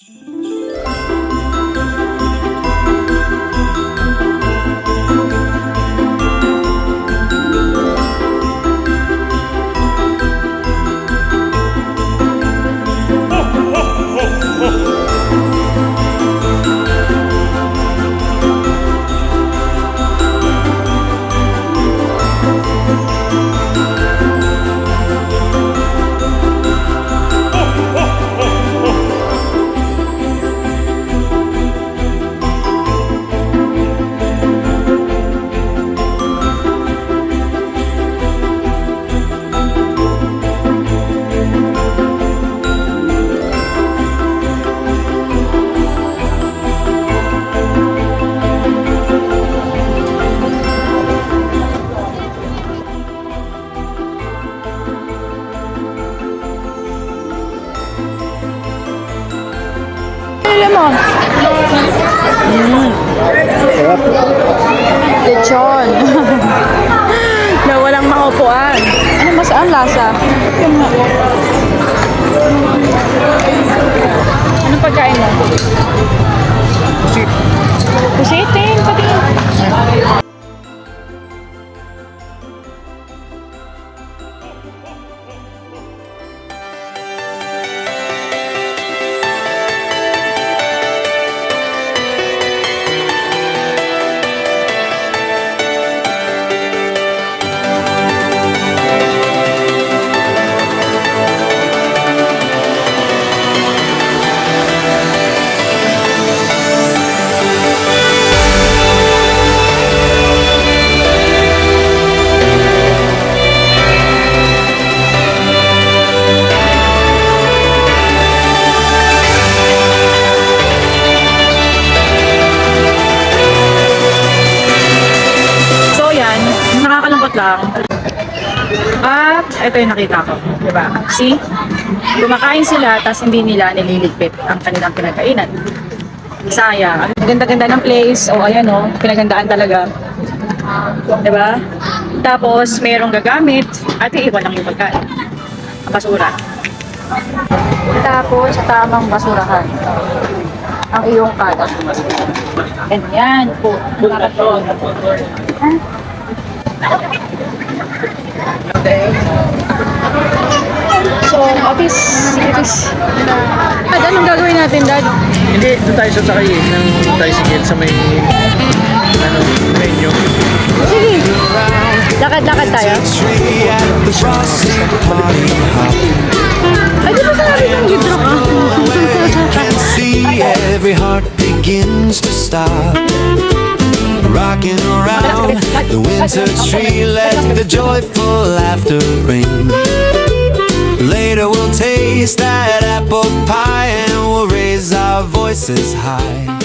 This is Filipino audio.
Mo. Lechon. Na walang maupuan. Ano mas ang lasa? Yung ano pagkain mo? Pusit. Pusitin, pati. Lang. At ito yung nakita ko, di ba? See? Kumakain sila tapos hindi nila nililigpit ang kanilang pinagkainan. Sayang. Ang ganda-ganda ng place. O ayan o, pinagandaan talaga. Di ba? Tapos mayroong gagamit at iiwan lang yung pagkain. Ang basura. Tapos sa tamang basurahan ang iyong kalat. And yan po. So, Otis. Dad, anong gagawin natin, Dad? Hindi, doon tayo sasakay ng tricycle sa may menu. Sige. Lakad-lakad tayo. Ay, di ba sabi ng gidro ka? Every heart begins to stop. Rocking around the winter tree, let the joyful laughter ring. Later we'll taste that apple pie and we'll raise our voices high.